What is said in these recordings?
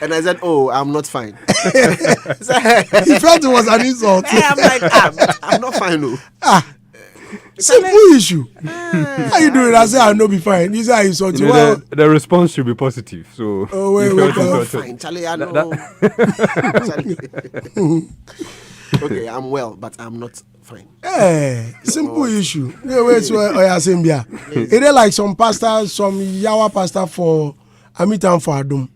And I said, oh, I'm not fine. He felt it was an insult. I'm like, I'm not fine, no. Simple issue. How you doing? I say I'll not be fine. You say I insult you. Well, the response should be positive. So I'm fine, Charlie. I know. Okay, I'm well, but I'm not fine. Hey, simple issue. It is like some pastor, some Yawa pastor for Amitan for Adum.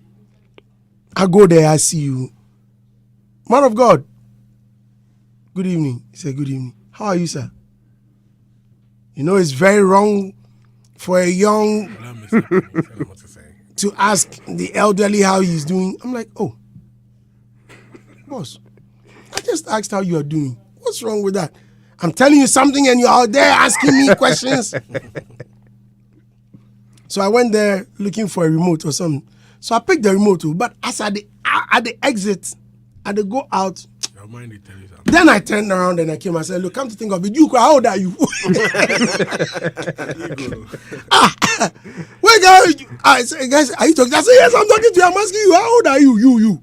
I go there, I see you. Man of God. Good evening. He said, good evening. How are you, sir? You know, it's very wrong for a young to ask the elderly how he's doing. I'm like, oh, boss, I just asked how you are doing. What's wrong with that? I'm telling you something and you're out there asking me questions. So I went there looking for a remote or something. So I picked the remote too. But as at the exit, I had to go out. Your mind will tell you something. Then I turned around and I came and said, look, come to think of it, you, how old are you? Wait, guys, are you talking? I said, yes, I'm talking to you. I'm asking you, how old are you? You.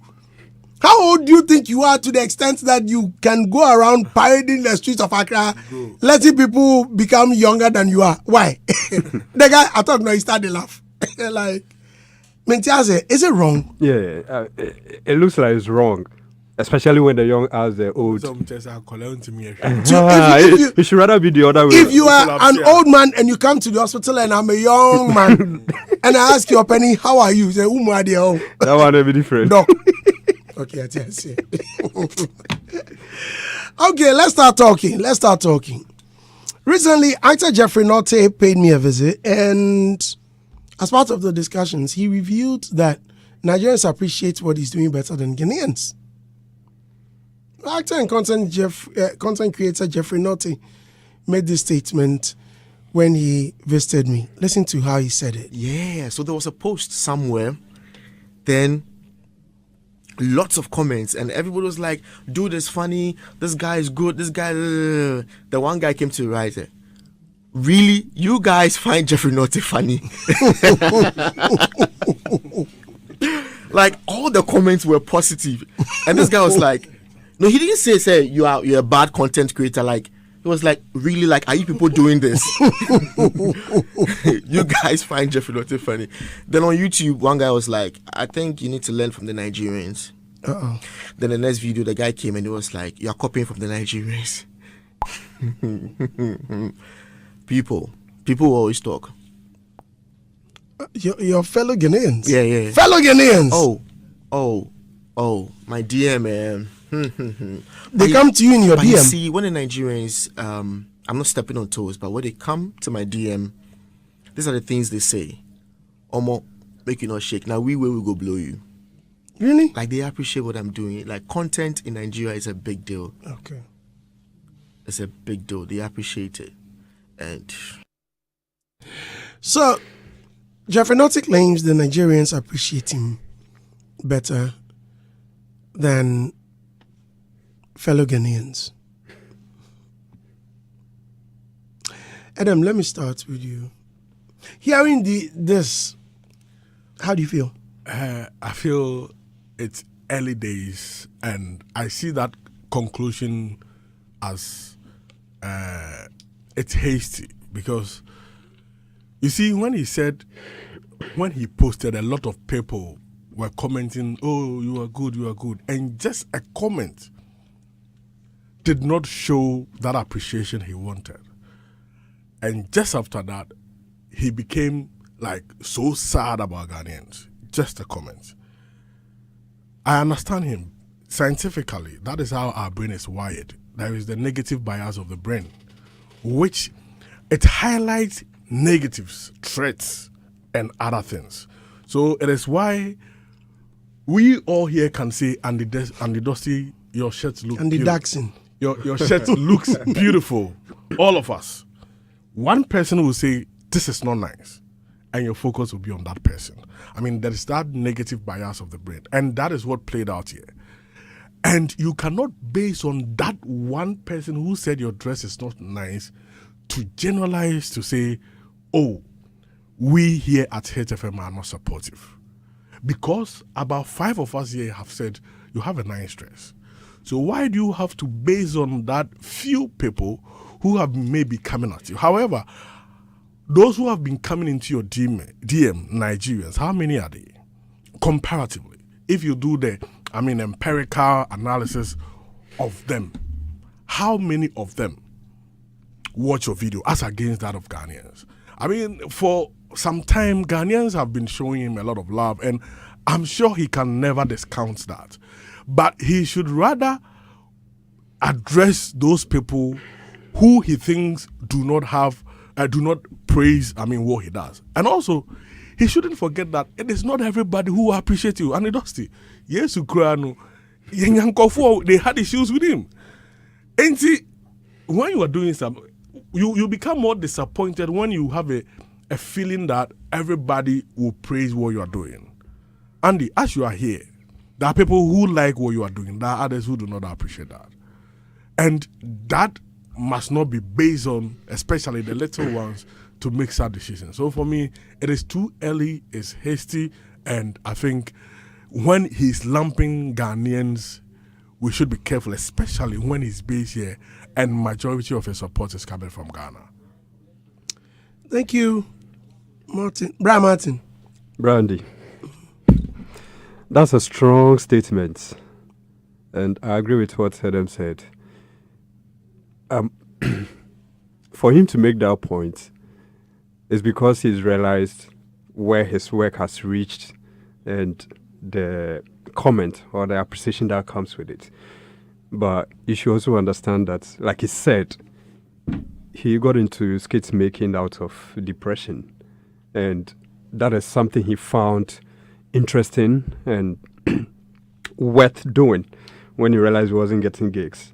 How old do you think you are to the extent that you can go around parading the streets of Accra, letting people become younger than you are? Why? The guy, I thought, no, he started to laugh. Like, Mentiaze, is it wrong? Yeah, it looks like it's wrong. Especially when the young ask the old. Some just are calling to me. You should rather be the other way. If you are an old man and you come to the hospital and I'm a young man and I ask your penny, how are you? You say, that one will be different. Doc. Okay, I see. Okay, let's start talking. Recently, actor Jeffrey Nortey paid me a visit, and as part of the discussions, he revealed that Nigerians appreciate what he's doing better than Ghanaians. Actor and content creator Jeffrey Nortey made this statement when he visited me. Listen to how he said it. Yeah, so there was a post somewhere, then lots of comments, and everybody was like, dude is funny, this guy is good, this guy... The one guy came to write it. Really? You guys find Jeffrey Nortey funny? Like, all the comments were positive. And this guy was like, no, he didn't say you're a bad content creator. Like, he was like, really, like, are you people doing this? You guys find Jeffrey Nortey funny. Then on YouTube, one guy was like, I think you need to learn from the Nigerians. Uh-oh. Then the next video, the guy came and he was like, you're copying from the Nigerians. People always talk. Your fellow Ghanaians. Yeah. Fellow Ghanaians. Oh, my DM, man. They come to you in your DM. You see, when the Nigerians, I'm not stepping on toes, but when they come to my DM, these are the things they say. Omo, make you not shake. Now we will go blow you. Really? Like, they appreciate what I'm doing. Like, content in Nigeria is a big deal. Okay. It's a big deal. They appreciate it. And so, Jeffrey Nortey claims the Nigerians appreciate him better than fellow Ghanaians. Adam, let me start with you. Hearing this, how do you feel? I feel it's early days, and I see that conclusion as it's hasty, because you see, when he posted, a lot of people were commenting, oh, you are good, and just a comment did not show that appreciation he wanted. And just after that, he became like so sad about Ghanaians. Just a comment. I understand him. Scientifically, that is how our brain is wired. There is the negative bias of the brain, which it highlights negatives, threats, and other things. So it is why we all here can say, Andy Dusty, your shirt looks Andy beautiful. Daxon. Your shirt looks beautiful. All of us. One person will say, this is not nice. And your focus will be on that person. I mean, there is that negative bias of the brain. And that is what played out here. And you cannot base on that one person who said your dress is not nice to generalize to say, oh, we here at HFM are not supportive. because about 5 of us here have said you have a nice dress. So why do you have to base on that few people who have maybe coming at you? However, those who have been coming into your DM Nigerians, how many are they? Comparatively, if you do the empirical analysis of them, how many of them watch your video as against that of Ghanaians? I mean, for some time, Ghanaians have been showing him a lot of love, and I'm sure he can never discount that. But he should rather address those people who he thinks do not praise, what he does. And also, he shouldn't forget that it is not everybody who appreciates you. And it does. Yes, they had issues with him. And see, when you are doing something, you become more disappointed when you have a feeling that everybody will praise what you are doing. Andy, as you are here, there are people who like what you are doing. There are others who do not appreciate that. And that must not be based on, especially the little ones, to make sad decisions. So for me, it is too early, it's hasty, and I think when he's lumping Ghanaians, we should be careful, especially when he's based here and majority of his support is coming from Ghana. Thank you, Martin. Brian Martin. Brandy. That's a strong statement. And I agree with what Adam said. For him to make that point is because he's realized where his work has reached and the comment or the appreciation that comes with it. But you should also understand that, like he said, he got into skits making out of depression. And that is something he found interesting and worth doing when he realized he wasn't getting gigs.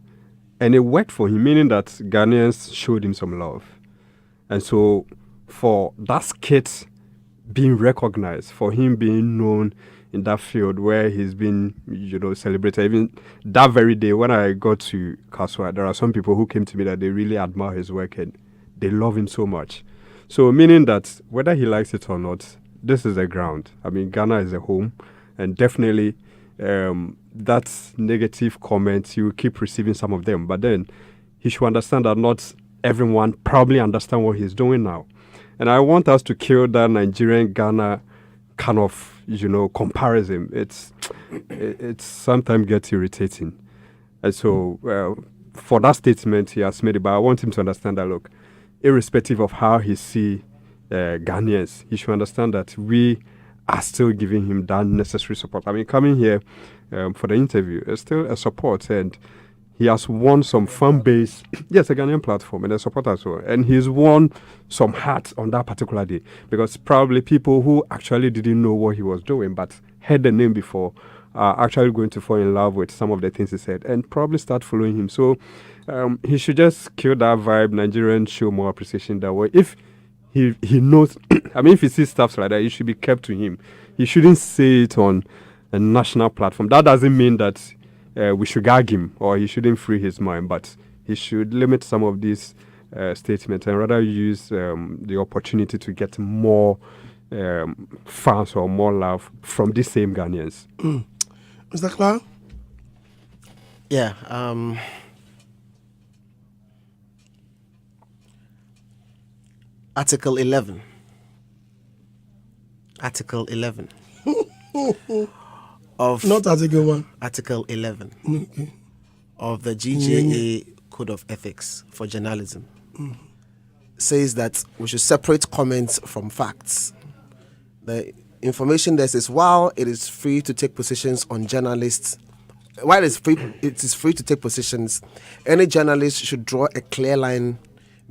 And it worked for him, meaning that Ghanaians showed him some love. And so for that skit being recognized, for him being known in that field where he's been, celebrated, even that very day when I got to Kaswa, there are some people who came to me that they really admire his work and they love him so much. So meaning that whether he likes it or not, this is the ground. I mean, Ghana is a home, and definitely that negative comments, you keep receiving some of them. But then he should understand that not everyone probably understand what he's doing now. And I want us to kill that Nigerian-Ghana kind of, comparison. It's sometimes gets irritating. And so for that statement, he has made it, but I want him to understand that, look, irrespective of how he see Ghanaians, he should understand that we are still giving him that necessary support. I mean, coming here for the interview is still a support, and he has won some fan base. Yes, a Ghanaian platform and a support as well. And he's won some hearts on that particular day because probably people who actually didn't know what he was doing but heard the name before are actually going to fall in love with some of the things he said and probably start following him. So he should just kill that vibe. Nigerians show more appreciation that way. If he knows, if he sees stuff like that, it should be kept to him. He shouldn't say it on a national platform. That doesn't mean that we should gag him or he shouldn't free his mind, but he should limit some of these statements and rather use the opportunity to get more fans or more love from these same Ghanaians. Mr. Clark? Yeah. Article 11. Article 11. Of Not Article 1. Article 11 Okay. of the GJA Code of Ethics for Journalism says that we should separate comments from facts. The information there says while it is free to take positions on journalists, while it is free to take positions, any journalist should draw a clear line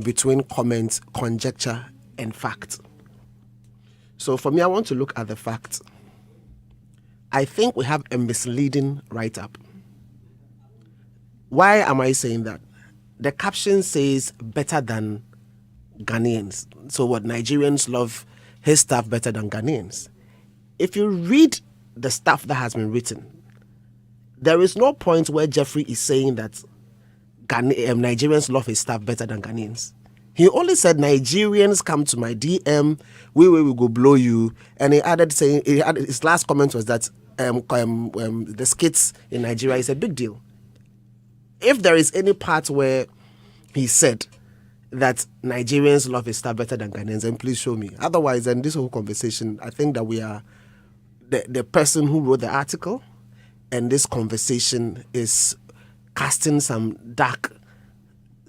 between comment, conjecture, and fact. So for me, I want to look at the facts. I think we have a misleading write-up. Why am I saying that? The caption says better than Ghanaians. So what, Nigerians love his stuff better than Ghanaians? If you read the stuff that has been written, there is no point where Jeffrey is saying that Nigerians love his stuff better than Ghanaians. He only said Nigerians come to my DM, we will go blow you. And he added saying his last comment was that the skits in Nigeria is a big deal. If there is any part where he said that Nigerians love his style better than Ghanaians, then please show me. Otherwise, then this whole conversation, I think that we are the person who wrote the article, and this conversation is casting some dark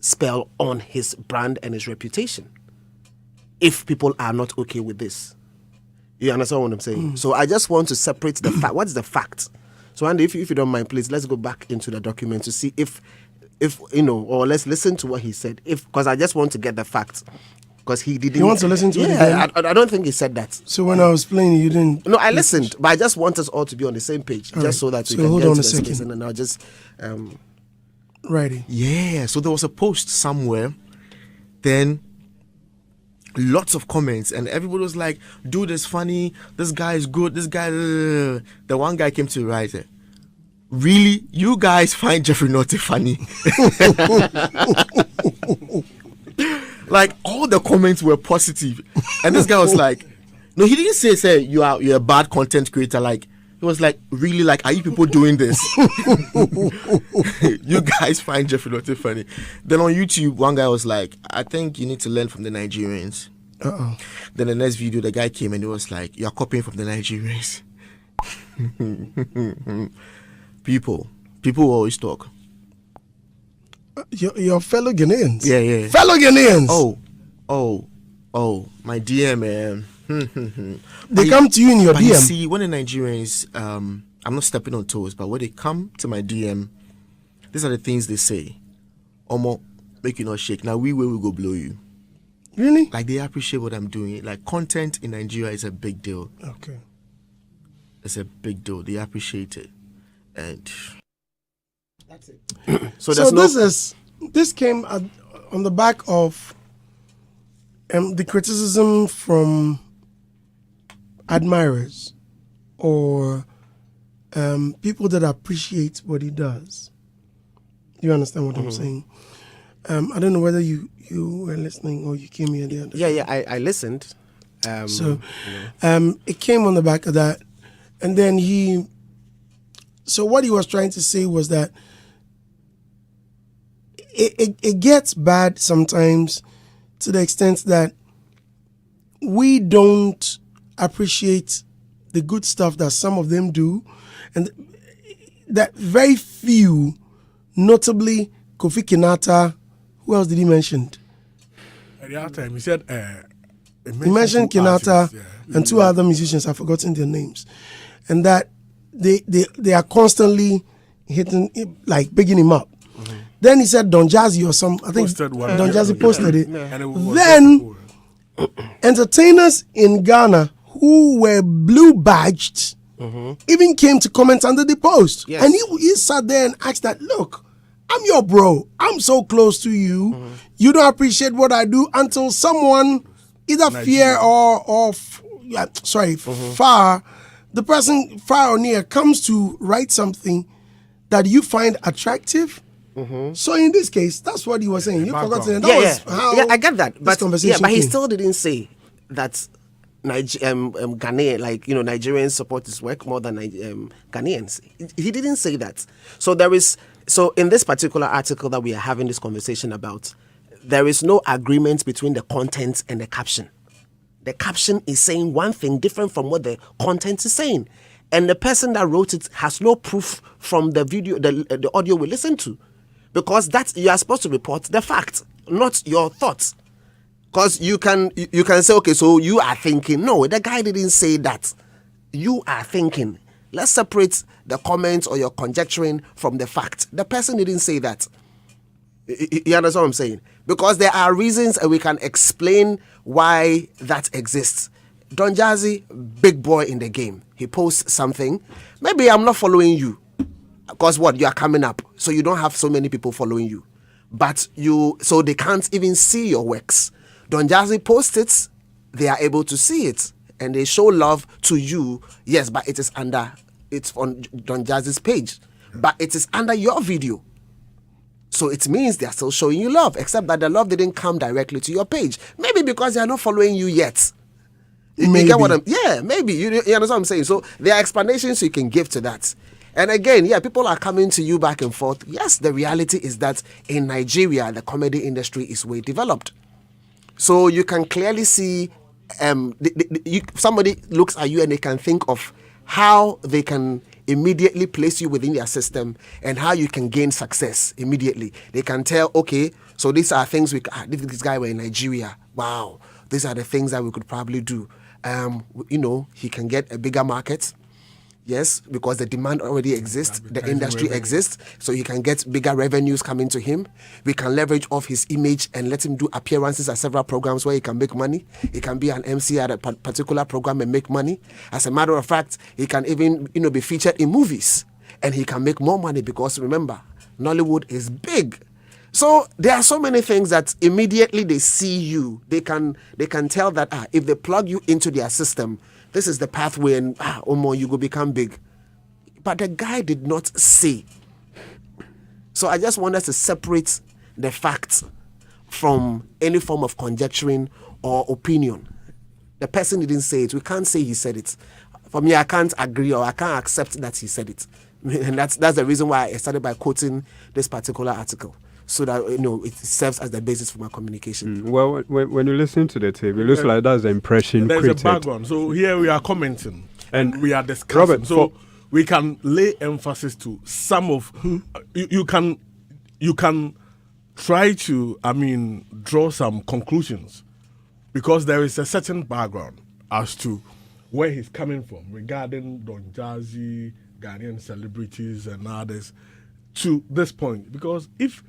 spell on his brand and his reputation. If people are not okay with this, you understand what I'm saying? So I just want to separate the fact. What's the fact? So Andy, if you don't mind, please let's go back into the document to see if or let's listen to what he said. Because I just want to get the facts. Because he didn't. You want to listen to it Yeah, again? I don't think he said that. So when I was playing, you didn't. No, I listened, but I just want us all to be on the same page, All just right. so that we So can hold get on to a the second. space, and then I'll just. Righty. Yeah, so there was a post somewhere, then lots of comments, and everybody was like, dude is funny, this guy is good, this guy. The one guy came to write it. Really? You guys find Jeffrey Nortey funny? Like, all the comments were positive. And this guy was like, no, he didn't say you're a bad content creator. Like, he was like, really, like, are you people doing this? You guys find Jeffrey Nortey funny. Then on YouTube, one guy was like, I think you need to learn from the Nigerians. Uh-oh. Then the next video, the guy came and he was like, you're copying from the Nigerians. People always talk. Your fellow Ghanaians. Yeah. Fellow Ghanaians. Oh, my DM, man. They come to you in your But you DM. see, when the Nigerians, I'm not stepping on toes, but when they come to my DM, these are the things they say. Omo, make you not shake. Now we will go blow you. Really? Like, they appreciate what I'm doing. Like, content in Nigeria is a big deal. Okay. It's a big deal. They appreciate it. And That's it. So there's this came on the back of the criticism from admirers or people that appreciate what he does. You understand what I'm saying? I don't know whether you were listening or you came here the other day. Yeah, I listened. It came on the back of that, and then so what he was trying to say was that it gets bad sometimes to the extent that we don't appreciate the good stuff that some of them do, and that very few, notably Kofi Kinata, who else did he mention? At the other time, he said, He mentioned two Kinata artists, yeah. and two other musicians. I've forgotten their names, and that they are constantly hitting, like bigging him up. Then he said Don Jazzy or some. I think Posted one. Don Jazzy posted it. And it was Then entertainers in Ghana who were blue badged even came to comment under the post, Yes. and he sat there and asked that, look, I'm your bro. I'm so close to you. You don't appreciate what I do until someone, either fear or far, the person far or near comes to write something that you find attractive. So in this case, that's what he was saying. You forgot to. That was how I get that, this but conversation but he came. still didn't say that Ghanaian, like, Nigerians support his work more than Ghanaians. He didn't say that. So in this particular article that we are having this conversation about, there is no agreement between the content and the caption. The caption is saying one thing different from what the content is saying, and the person that wrote it has no proof from the video, the audio we listen to, because you are supposed to report the fact, not your thoughts. Because you can say, okay, so you are thinking. No, the guy didn't say that. You are thinking. Let's separate the comments or your conjecturing from the fact. The person didn't say that. You understand what I'm saying? Because there are reasons, and we can explain why that exists. Don Jazzy, big boy in the game. He posts something. Maybe I'm not following you. Because you are coming up. So you don't have so many people following you. But so they can't even see your works. Don Jazzy posts it, they are able to see it. And they show love to you. Yes, but it's on Don Jazzy's page. But it is under your video. So it means they are still showing you love, except that the love didn't come directly to your page. Maybe because they are not following you yet. You get what I'm... Yeah, maybe. You understand what I'm saying? So there are explanations you can give to that. And again, yeah, people are coming to you back and forth. Yes, the reality is that in Nigeria, the industry is way developed. So you can clearly see... somebody looks at you and they can think of how they can immediately place you within their system and how you can gain success immediately. They can tell, okay, so these are things this guy were in Nigeria. Wow, these are the things that we could probably do. He can get a bigger market. Yes, because the demand already exists, the industry exists, so he can get bigger revenues coming to him. We can leverage off his image and let him do appearances at several programs where he can make money. He can be an MC at a particular program and make money. As a matter of fact, he can even, be featured in movies and he can make more money because remember, Nollywood is big. So there are so many things that immediately they see you, they can tell that if they plug you into their system, this is the pathway and you go become big. But the guy did not say. So I just want us to separate the facts from any form of conjecturing or opinion. The person didn't say it. We can't say he said it. For me, I can't agree or I can't accept that he said it. And that's the reason why I started by quoting this particular article. So that it serves as the basis for my communication. Well, when you listen to the tape, it looks like that's the impression there's created. A background. So here we are commenting and we are discussing. Robert, so we can lay emphasis to some of you can try to draw some conclusions because there is a certain background as to where he's coming from regarding Don Jazzy, Ghanaian celebrities and others to this point. Because if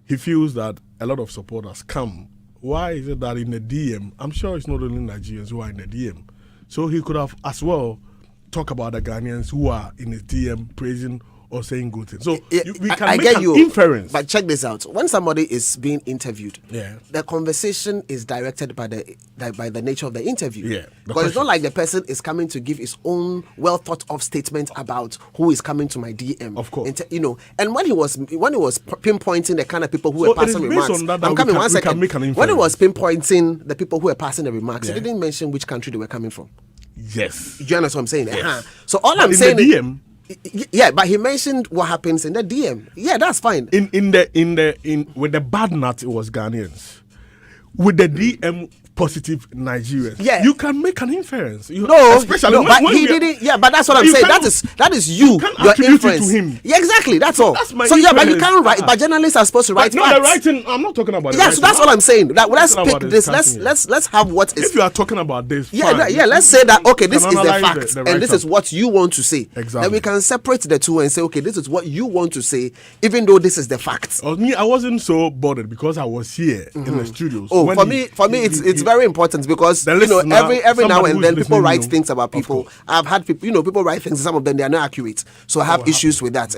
he feels that a lot of support has come, why is it that in the DM, I'm sure it's not only Nigerians who are in the DM, so he could have as well talk about the Ghanaians who are in his DM praising or saying good things. So we can make an inference. But check this out. When somebody is being interviewed, yeah, the conversation is directed by the nature of the interview. Yeah, because it's not like the person is coming to give his own well thought of statement about who is coming to my DM. Of course. And when he was pinpointing the kind of people who were passing remarks, I'm coming 1 second. When he was pinpointing the people who were passing the remarks, he didn't mention which country they were coming from. Yes. You understand what I'm saying? Yes. So all but I'm saying is, DM, yeah, but he mentioned what happens in the DM. Yeah, that's fine. In with the bad nut, it was Ghanaians. With the DM positive Nigerians, yeah, you can make an inference. Especially but he didn't. Yeah, but that's what I'm saying. That is you. Your inference. To him. Yeah, exactly. That's all. That's my so inference. Yeah, but you can't write. But journalists are supposed to write. No, the writing. I'm not talking about. Yeah, so that's what I'm saying. Let's pick this. Let's have what is. If you are talking about this, yeah, let's say that okay, this is the fact, and this is what you want to say. Exactly. Then we can separate the two and say, okay, this is what you want to say, even though this is the fact. Me, I wasn't so bothered because I was here in the studios. Oh, for me, it's very important because every now and then people write things about people. I've had people, people write things. Some of them they are not accurate, so I have issues with that.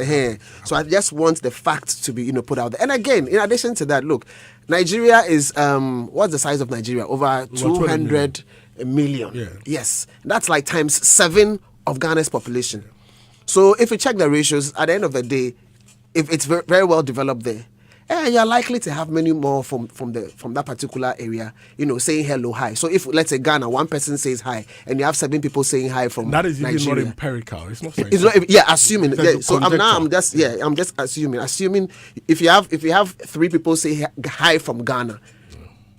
So I just want the facts to be put out there. And again, in addition to that, look, Nigeria is what's the size of Nigeria? Over 200 million. Yeah. Yes, that's like times 7 of Ghana's population. So if you check the ratios, at the end of the day, if it's very, very well developed there, you're likely to have many more from that particular area, saying hello, hi. So if, let's say, Ghana, one person says hi, and you have 7 people saying hi from that is Nigeria. even not empirical. It's not. It's not. Yeah, assuming. Yeah, so I'm just assuming. Assuming if you have 3 people say hi from Ghana,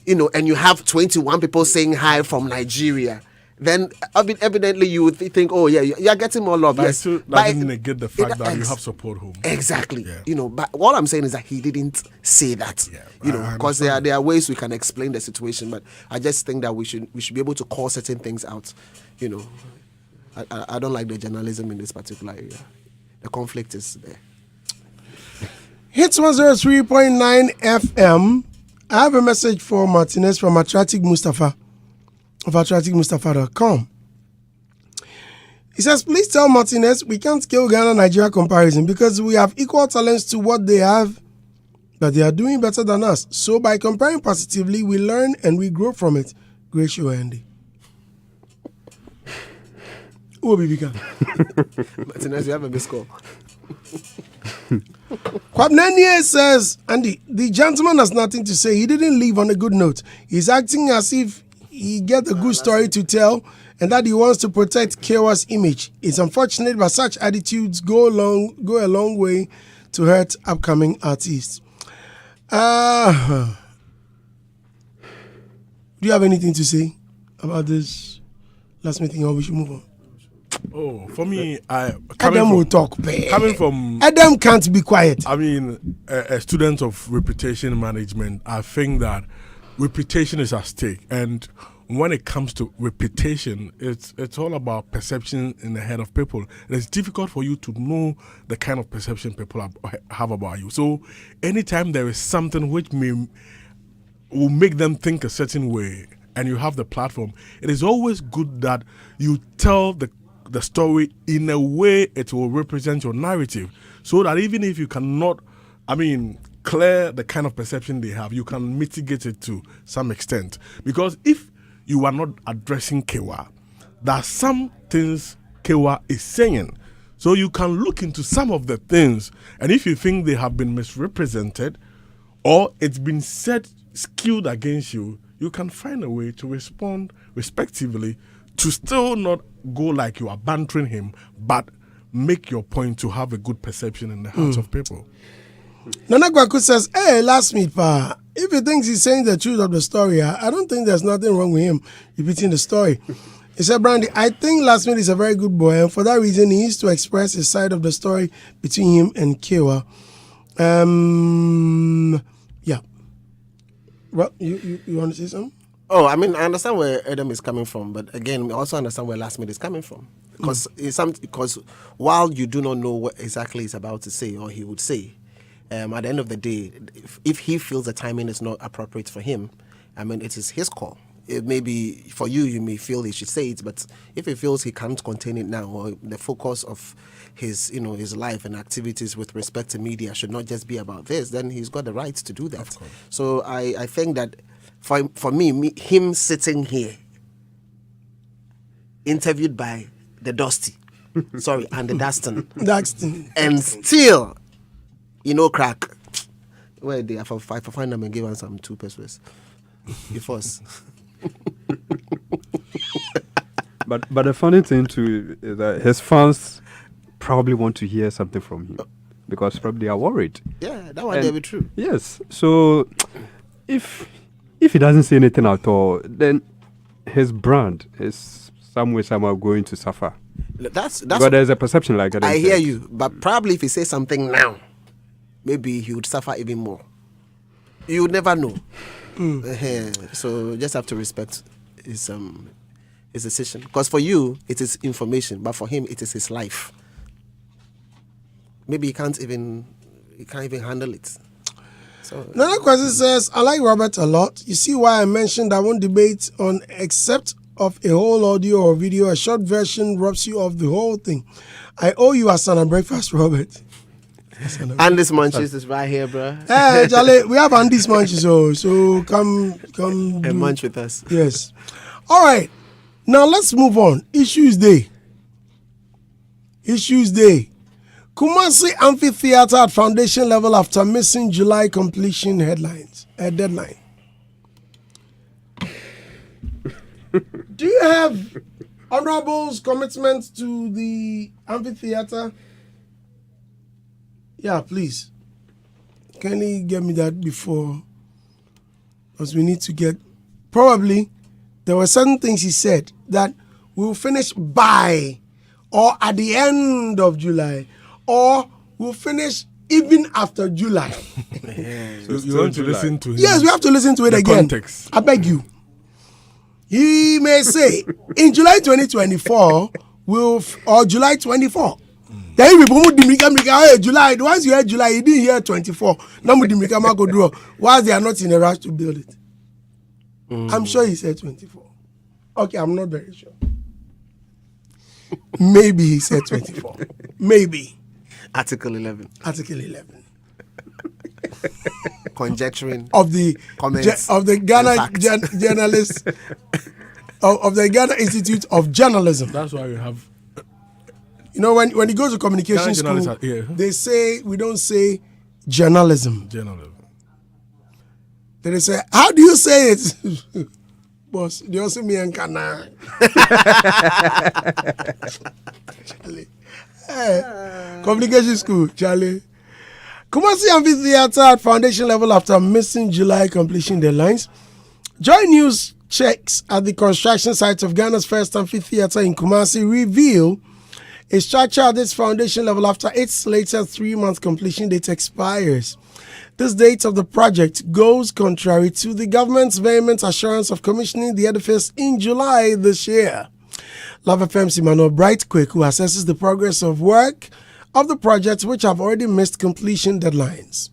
and you have 21 people saying hi from Nigeria, then evidently you would think, oh yeah, you're getting more love. Yes, that doesn't negate the fact that you have support home. Exactly. Yeah. But what I'm saying is that he didn't say that. Yeah, because there are ways we can explain the situation, but I just think that we should be able to call certain things out. I don't like the journalism in this particular area. The conflict is there. Hits 103.9 FM. I have a message for Martinez from Attractive Mustafa of attractivemustafa.com. He says, please tell Martinez we can't kill Ghana-Nigeria comparison because we have equal talents to what they have, but they are doing better than us. So by comparing positively, we learn and we grow from it. Great show, Andy. Who will be bigger? Martinez, you have a missed call. Kwabnenie says, Andy, the gentleman has nothing to say. He didn't leave on a good note. He's acting as if he get a good story to tell and that he wants to protect Kewa's image. It's unfortunate, but such attitudes go a long way to hurt upcoming artists. Do you have anything to say about this last meeting, or we should move on? Oh, for me, Adam will talk. Coming from Adam can't be quiet. I mean, a student of reputation management, I think that reputation is at stake, and when it comes to reputation, it's all about perception in the head of people. It's difficult for you to know the kind of perception people have about you. So, anytime there is something which will make them think a certain way, and you have the platform, it is always good that you tell the story in a way it will represent your narrative, so that even if you cannot, clear the kind of perception they have, you can mitigate it to some extent. Because if you are not addressing Kewa, there are some things Kewa is saying. So you can look into some of the things, and if you think they have been misrepresented or it's been said skewed against you, you can find a way to respond respectively, to still not go like you are bantering him, but make your point to have a good perception in the hearts of people. Nana Kwaku says, hey, last meet, pa. If he thinks he's saying the truth of the story, I don't think there's nothing wrong with him repeating the story. He said, Brandy, I think last meet is a very good boy, and for that reason, he needs to express his side of the story between him and Kewa. Yeah. Well, you want to say something? Oh, I understand where Adam is coming from, but again, we also understand where last minute is coming from. Because while you do not know what exactly he's about to say or he would say, at the end of the day, if he feels the timing is not appropriate for him, it is his call. It may be for you, you may feel he should say it, but if he feels he can't contain it now, or the focus of his life and activities with respect to media should not just be about this, then he's got the right to do that. So I think that for me, him sitting here, interviewed by the Dusty, and the Daxton, and still, crack. Where they if I find them and give them some 2 pesos. Before us. But the funny thing too is that his fans probably want to hear something from him because probably they are worried. Yeah, that one may be true. Yes. So if he doesn't say anything at all, then his brand is somehow going to suffer. That's but there's a perception like that. I hear you, but probably if he says something now, maybe he would suffer even more. You would never know. So just have to respect his decision. Because for you, it is information, but for him, it is his life. Maybe he can't even handle it. So Another question says, I like Robert a lot. You see why I mentioned I won't debate on except of a whole audio or video. A short version robs you of the whole thing. I owe you a Sana breakfast, Robert. Andy's Munchies is right here, bro. Hey, Charlie, we have Andy's Munchies, so come and munch with us. Yes. All right. Now let's move on. Issues Day. Kumasi Amphitheater at foundation level after missing July completion deadline. Do you have honorables commitment to the amphitheater? Yeah, please. Can you get me that before? Because we need to get... Probably, there were certain things he said that we'll finish by or at the end of July or we'll finish even after July. So you want to listen to him? Yes, we have to listen to it again. Context. I beg you. He may say, in July 2024, or July 24, then people would July. Once you hear July, you didn't hear 24. Now go draw. Whilst they are not in a rush to build it. I'm sure he said 24. Okay, I'm not very sure. Maybe he said 24. Maybe. Article 11. Conjecturing of the comments of the Ghana journalists of the Ghana Institute of Journalism. That's why we have You know, when you go to communication school, they say we don't say journalism. Journalism. Then they say, how do you say it? Boss, they also me and Kana. Communication school, Charlie. Kumasi Amphitheater at foundation level after missing July completion deadlines. Joy News checks at the construction site of Ghana's first amphitheater in Kumasi reveal a structure at its foundation level after its later 3-month completion date expires. This date of the project goes contrary to the government's vehement assurance of commissioning the edifice in July this year. Love FM's Emmanuel Brightquick, who assesses the progress of work of the projects which have already missed completion deadlines.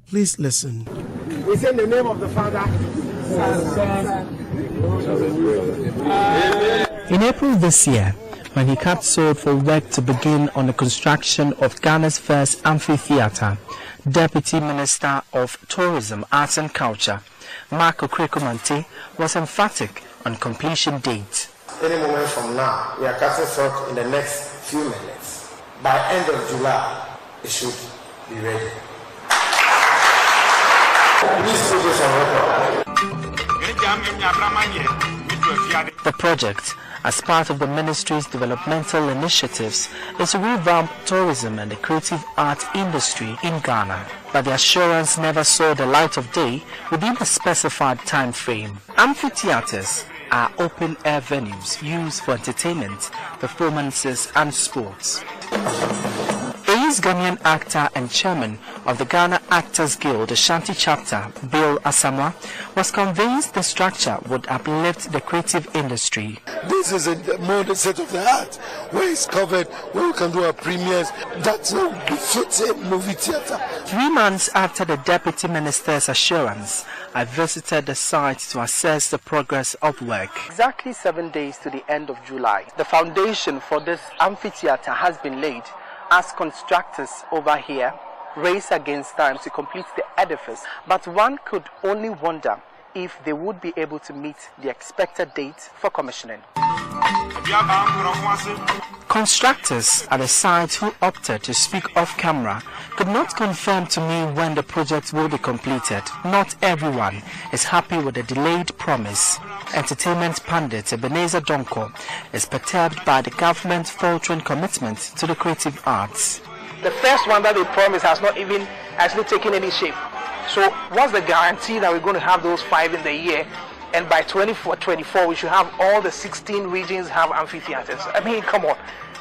Please listen. We say in the name of the Father, Son. In April this year, when he cut sword for work to begin on the construction of Ghana's first amphitheater, Deputy Minister of Tourism, Arts and Culture, Mark Okrekomante, was emphatic on completion date. Any moment from now, we are cutting sword in the next few minutes. By end of July, it should be ready. The project, as part of the ministry's developmental initiatives, is to revamp tourism and the creative art industry in Ghana. But the assurance never saw the light of day within a specified time frame. Amphitheaters are open-air venues used for entertainment, performances and sports. A's Ghanaian actor and chairman of the Ghana Actors Guild Ashanti chapter, Bill Asamoah, was convinced the structure would uplift the creative industry. This is a modern set of the art where it's covered, where we can do our premieres. That's a befitting movie theater. 3 months after the deputy minister's assurance, I visited the site to assess the progress of work. Exactly 7 days to the end of July, the foundation for this amphitheater has been laid as constructors over here race against time to complete the edifice. But one could only wonder if they would be able to meet the expected date for commissioning. Constructors at the site who opted to speak off camera could not confirm to me when the project will be completed. Not everyone is happy with the delayed promise. Entertainment pundit Ebenezer Donko is perturbed by the government's faltering commitment to the creative arts. The first one that they promised has not even actually taken any shape. So what's the guarantee that we're going to have those 5 in the year, and by 24 we should have all the 16 regions have amphitheaters? I mean, come on.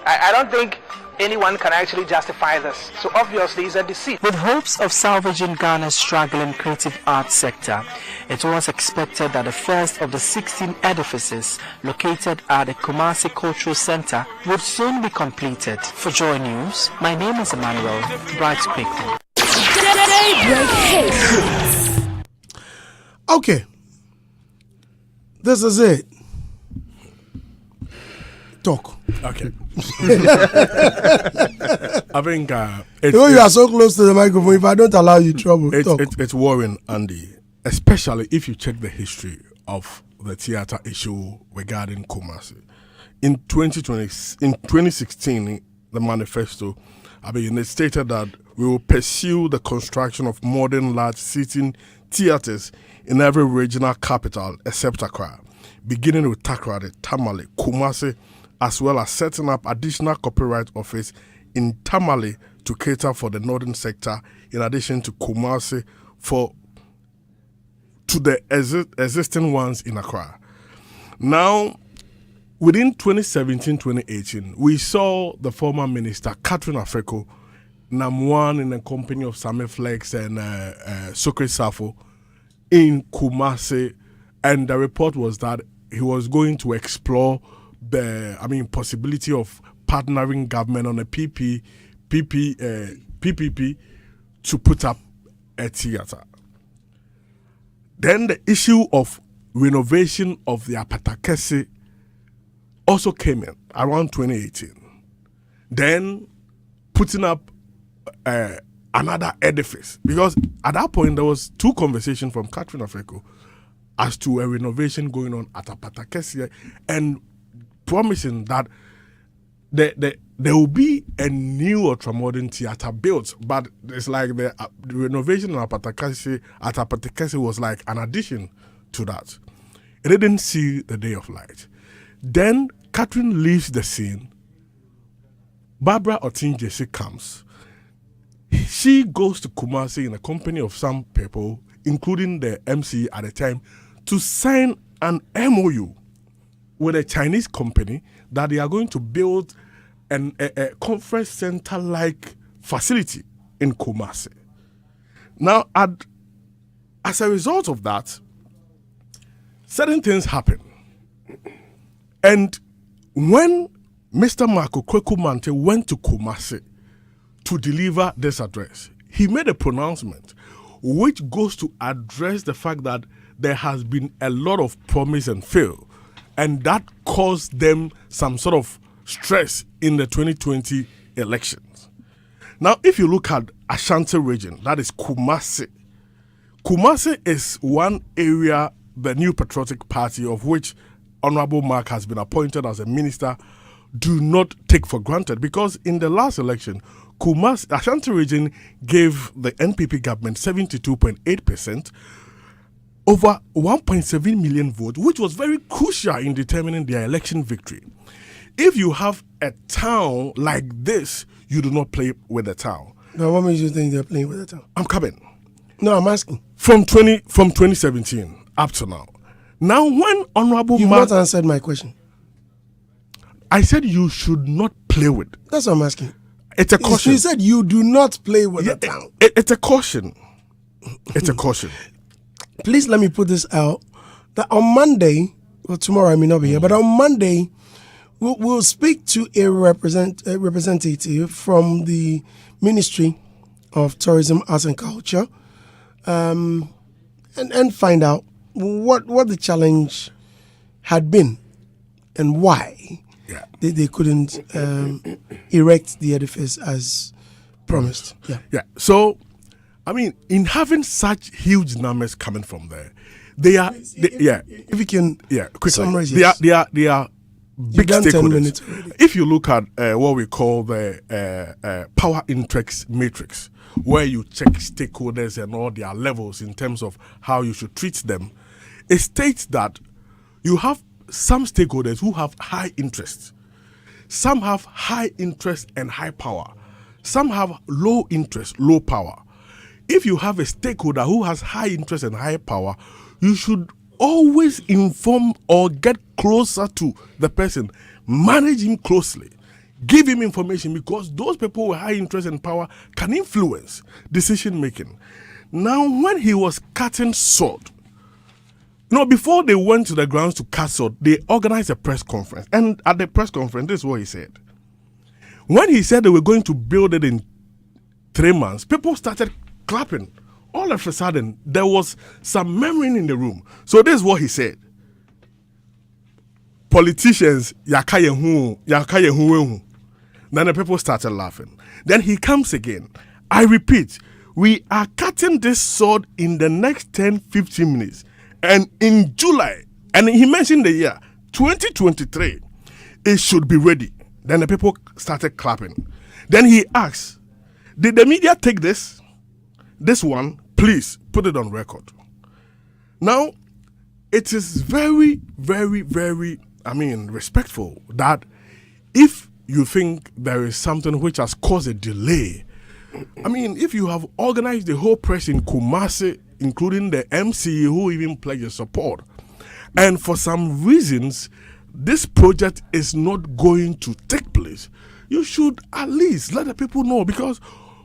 I don't think anyone can actually justify this. So obviously it's a deceit. With hopes of salvaging Ghana's struggling creative arts sector, it was expected that the first of the 16 edifices located at the Kumasi Cultural Center would soon be completed. For Joy News, my name is Emmanuel Brightquick. Daybreak Hitz. Okay. This is it. Talk. Okay. I think you are so close to the microphone. If I don't allow you trouble, talk. It's worrying, Andy, especially if you check the history of the theater issue regarding Kumasi. In 2016, the manifesto, it stated that we will pursue the construction of modern large seating theaters in every regional capital except Accra, beginning with Takoradi, Tamale, Kumasi, as well as setting up additional copyright office in Tamale to cater for the northern sector, in addition to Kumasi to the existing ones in Accra. Now, within 2017-2018, we saw the former minister, Catherine Afriko, #1 in the company of Same Flex and Sokre Safo in Kumasi, and the report was that he was going to explore the possibility of partnering government on a PPP to put up a theater. Then the issue of renovation of the Apatakese also came in around 2018. Then putting up another edifice, because at that point there was 2 conversations from Catherine Afriko as to a renovation going on at Apatakese and promising that there will be a new ultramodern theater built, but it's like the renovation at Apatakasi was like an addition to that. It didn't see the day of light. Then Catherine leaves the scene. Barbara Otinjesi comes. She goes to Kumasi in the company of some people, including the MC at the time, to sign an MOU with a Chinese company that they are going to build a conference center-like facility in Kumasi. Now, as a result of that, certain things happen. And when Mr. Marco Kweku-Mante went to Kumasi to deliver this address, he made a pronouncement which goes to address the fact that there has been a lot of promise and fail, and that caused them some sort of stress in the 2020 elections. Now, if you look at Ashanti region, that is Kumasi. Kumasi is one area the New Patriotic Party, of which Honorable Mark has been appointed as a minister, do not take for granted, because in the last election, Kumasi, Ashanti region gave the NPP government 72.8%, over 1.7 million votes, which was very crucial in determining their election victory. If you have a town like this, you do not play with the town. Now, what makes you think they're playing with the town? I'm coming. No, I'm asking. From 2017 up to now. Now, when Honorable You've not answered my question. I said you should not play with. That's what I'm asking. It's a caution. You said you do not play with the town. It's a caution. It's a caution. Please let me put this out. That on Monday, well, tomorrow I may not be here, but on Monday, we'll speak to a representative from the Ministry of Tourism, Arts and Culture, and find out what the challenge had been and why they couldn't erect the edifice as promised. Yeah. So, I mean, in having such huge numbers coming from there, if you can, quickly, summarize, they are big stakeholders. 10 minutes. If you look at what we call the power index matrix, where you check stakeholders and all their levels in terms of how you should treat them, it states that you have some stakeholders who have high interest. Some have high interest and high power. Some have low interest, low power. If you have a stakeholder who has high interest and high power, you should always inform or get closer to the person, manage him closely, give him information, because those people with high interest and power can influence decision making. Now, when he was cutting sword, before they went to the grounds to cut sword, they organized a press conference. And at the press conference, this is what he said. When he said they were going to build it in 3 months, people started clapping. All of a sudden, there was some murmuring in the room. So this is what he said. Politicians, yakayehu. Then the people started laughing. Then he comes again. I repeat, we are cutting this sword in the next 10-15 minutes. And in July, and he mentioned the year, 2023, it should be ready. Then the people started clapping. Then he asked, did the media take this? This one, please put it on record. Now, it is very, very, very, respectful that if you think there is something which has caused a delay, if you have organized the whole press in Kumasi, including the MC who even pledged support, and for some reasons, this project is not going to take place, you should at least let the people know, because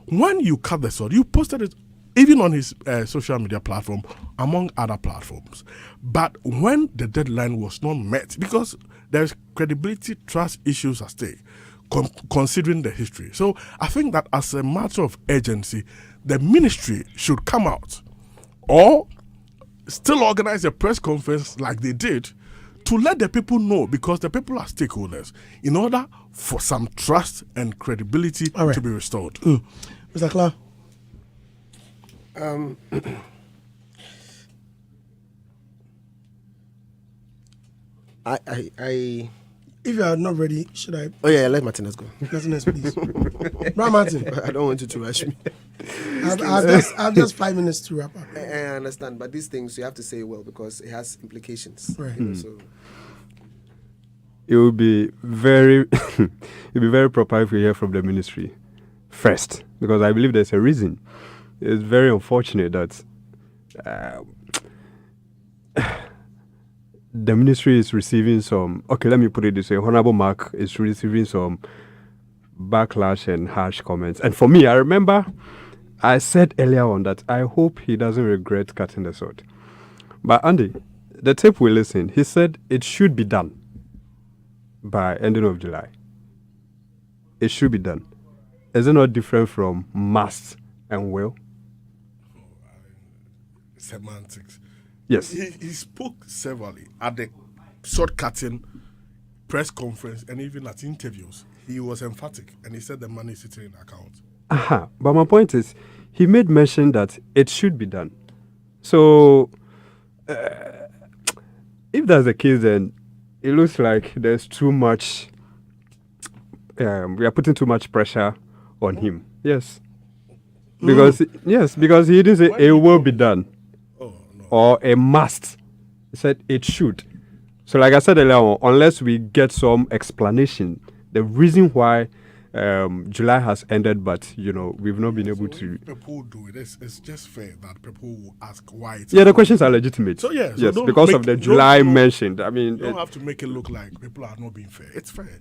when you cut the sword, you posted it even on his social media platform, among other platforms. But when the deadline was not met, because there's credibility, trust issues at stake, considering the history. So I think that as a matter of urgency, the ministry should come out or still organize a press conference like they did to let the people know, because the people are stakeholders, in order for some trust and credibility to be restored. Mr. Clark? If you are not ready, should I? Oh yeah, let Martinez go. Martinez, please. Brother Martin, I don't want you to rush me. I've just 5 minutes to wrap up. I understand, but these things you have to say well because it has implications. Right. You know, so It will be very, proper if we hear from the ministry first, because I believe there's a reason. It's very unfortunate that the ministry is receiving some. Okay, let me put it this way: Honorable Mark is receiving some backlash and harsh comments. And for me, I remember I said earlier on that I hope he doesn't regret cutting the sword. But Andy, the tape we listened, he said it should be done by ending of July. It should be done. Is it not different from must and will? Semantics. Yes. He spoke severally at the sword cutting press conference and even at interviews. He was emphatic and he said the money is sitting in the account. But my point is, he made mention that it should be done. So, if that's the case, then it looks like there's too much. We are putting too much pressure on him. Yes, because he didn't say it will be done, or a must. He said it should. So, like I said earlier on, unless we get some explanation, the reason why July has ended, but we've not been able to. People do it. It's just fair that people will ask why. It's the questions are legitimate. So yes, because of the July mentioned. I mean, you don't have to make it look like people are not being fair. It's fair.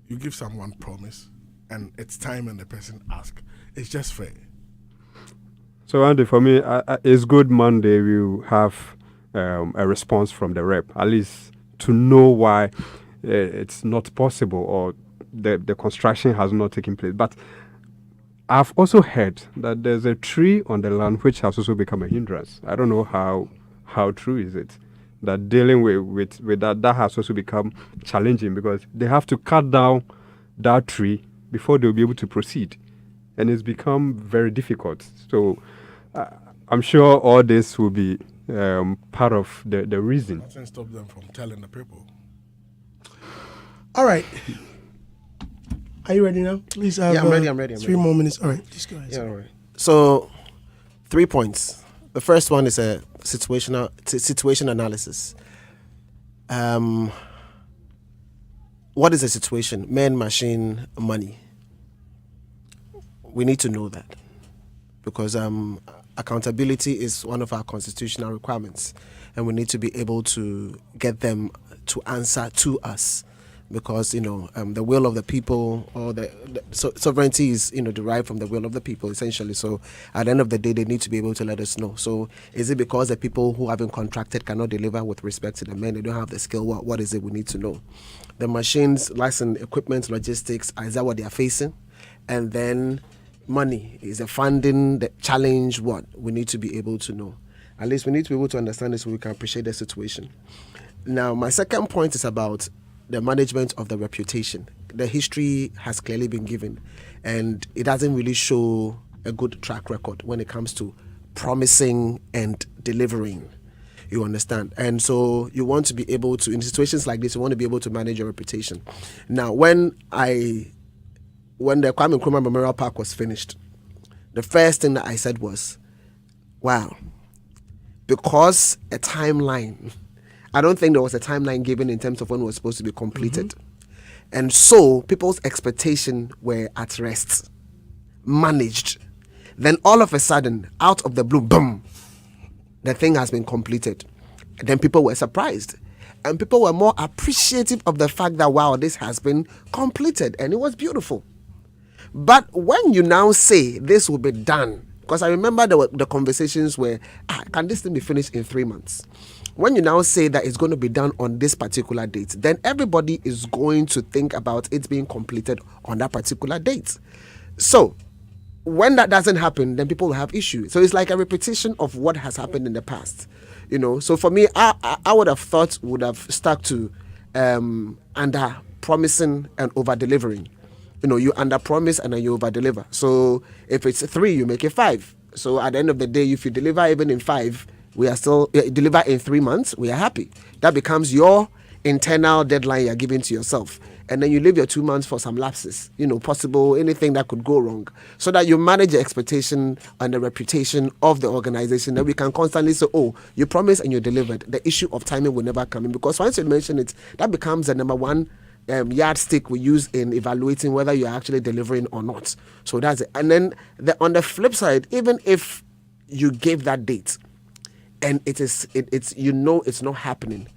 You give someone promise, and it's time, and the person asks. It's just fair. So Andy, for me, it's good Monday we'll have a response from the rep, at least to know why it's not possible or the construction has not taken place. But I've also heard that there's a tree on the land which has also become a hindrance. I don't know how true is it that dealing with that has also become challenging, because they have to cut down that tree before they'll be able to proceed, and it's become very difficult. So I'm sure all this will be part of the reason. Nothing stop them from telling the people. All right. Are you ready now? Please have I'm ready. 3 more minutes. All right, just go ahead. Yeah, all right. So, 3 points. The first one is a situation analysis. What is the situation? Man, machine, money. We need to know that, because accountability is one of our constitutional requirements, and we need to be able to get them to answer to us. Because the will of the people, or the sovereignty is derived from the will of the people essentially. So at the end of the day, they need to be able to let us know. So is it because the people who have been contracted cannot deliver with respect to the men? They don't have the skill. What is it? We need to know. The machines, license, equipment, logistics. Is that what they are facing? And then money, is the funding, the challenge. What we need to be able to know. At least we need to be able to understand this so we can appreciate the situation. Now, my second point is about the management of the reputation. The history has clearly been given, and it doesn't really show a good track record when it comes to promising and delivering. You understand? And so you want to be able to, in situations like this, you want to be able to manage your reputation. Now, when the Kwame Nkrumah Memorial Park was finished, the first thing that I said was, wow, because a timeline, I don't think there was a timeline given in terms of when it was supposed to be completed. And so people's expectations were at rest, managed. Then all of a sudden, out of the blue, boom, the thing has been completed. And then people were surprised. And people were more appreciative of the fact that, wow, this has been completed. And it was beautiful. But when you now say this will be done, because I remember the conversations where, can this thing be finished in 3 months? When you now say that it's going to be done on this particular date, then everybody is going to think about it being completed on that particular date. So when that doesn't happen, then people will have issues. So it's like a repetition of what has happened in the past. So for me, I would have thought would have stuck to under promising and over delivering. You under promise and then you over deliver. So if it's 3, you make it 5. So at the end of the day, if you deliver even in 5, we are still deliver in 3 months, we are happy. That becomes your internal deadline you're giving to yourself. And then you leave your 2 months for some lapses, possible, anything that could go wrong, so that you manage the expectation and the reputation of the organization, that we can constantly say, oh, you promised and you delivered. The issue of timing will never come in, because once you mention it, that becomes the number one yardstick we use in evaluating whether you're actually delivering or not. So that's it. And then on the flip side, even if you gave that date and it's not happening,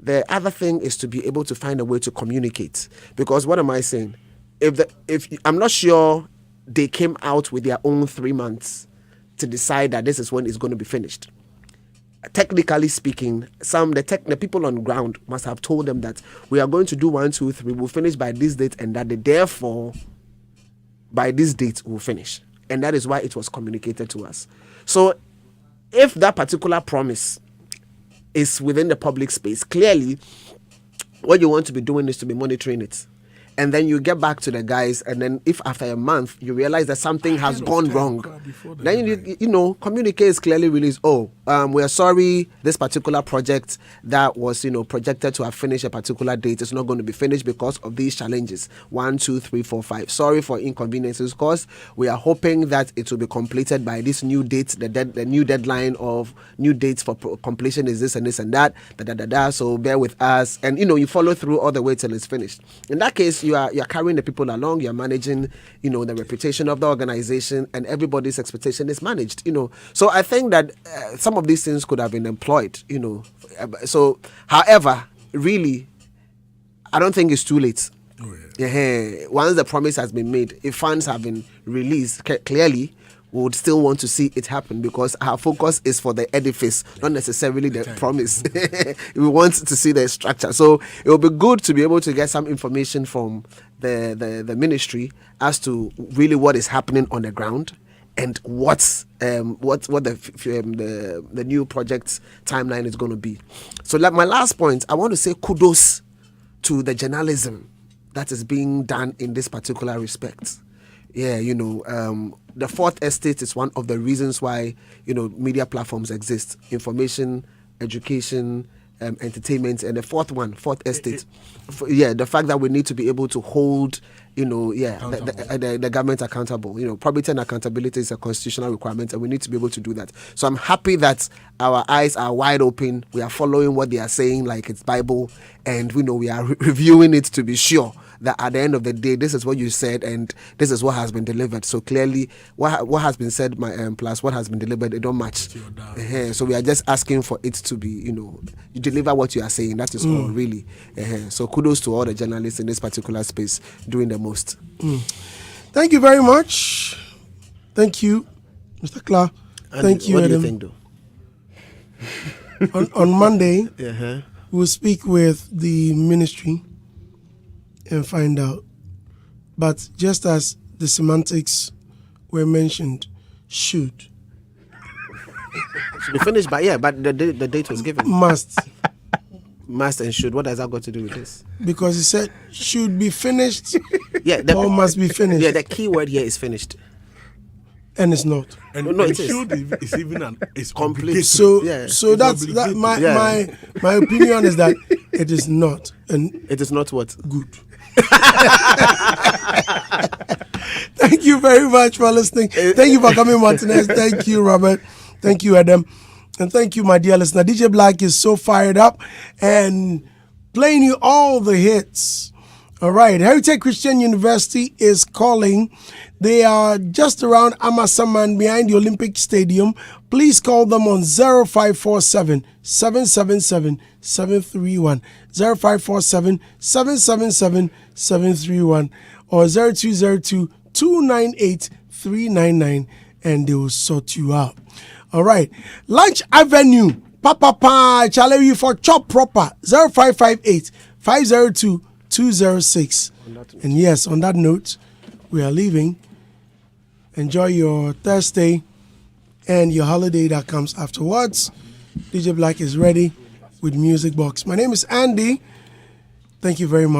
the other thing is to be able to find a way to communicate. Because what am I saying? If I'm not sure they came out with their own 3 months to decide that this is when it's going to be finished. Technically speaking, the people on ground must have told them that we are going to do 1, 2, 3. We'll finish by this date, and that therefore by this date we'll finish. And that is why it was communicated to us. So if that particular promise is within the public space, clearly what you want to be doing is to be monitoring it. And then you get back to the guys, and then if after a month you realize that something has gone wrong, then you communicate is clearly released. Oh, we are sorry, this particular project that was projected to have finished a particular date is not going to be finished because of these challenges. 1, 2, 3, 4, 5. Sorry for inconveniences, because we are hoping that it will be completed by this new date. The new deadline of new dates for completion is this and this and that. So bear with us, and you follow through all the way till it's finished. In that case, you're carrying the people along. You're managing, the reputation of the organization, and everybody's expectation is managed. So I think that some of these things could have been employed. So, however, really, I don't think it's too late. Oh, yeah. Once the promise has been made, if funds have been released, clearly we would still want to see it happen, because our focus is for the edifice, not necessarily the promise. We want to see the structure. So it will be good to be able to get some information from the ministry as to really what is happening on the ground, and what the new project's timeline is going to be. So my last point, I want to say kudos to the journalism that is being done in this particular respect. Yeah, the fourth estate is one of the reasons why media platforms exist: information, education, entertainment, and the fourth estate. The fact that we need to be able to hold the government accountable. Probity and accountability is a constitutional requirement, and we need to be able to do that. So I'm happy that our eyes are wide open. We are following what they are saying like it's Bible, and we are reviewing it to be sure that at the end of the day, this is what you said and this is what has been delivered. So clearly, what has been said plus what has been delivered, it don't match. So we are just asking for it to be, you deliver what you are saying. That is all, really. So kudos to all the journalists in this particular space doing the most. Thank you very much. Thank you, Mr. Clark. Thank you, what do Adam. you think, though? On Monday, we'll speak with the ministry and find out. But just as the semantics were mentioned, should be finished by but the date was given. Must and should. What has that got to do with this? Because he said should be finished or must be finished. Yeah, the key word here is finished. And it's not. And no, it should is even it's complete. So that's that. My opinion is that it is not, and it is not what good. Thank you very much for listening. Thank you for coming, Martinez. Thank you, Robert. Thank you, Adam. And thank you, my dear listener. DJ Black is so fired up and playing you all the hits. All right. Heritage Christian University is calling. They are just around Amasaman behind the Olympic Stadium. Please call them on 0547 777 731. 0547 777 731 or 0202 298 399, and they will sort you out. All right. Lunch Avenue. Papa Chalewi for Chop Proper. 0558 502 206. And yes, on that note, we are leaving. Enjoy your Thursday and your holiday that comes afterwards. DJ Black is ready with Music Box. My name is Andy. Thank you very much.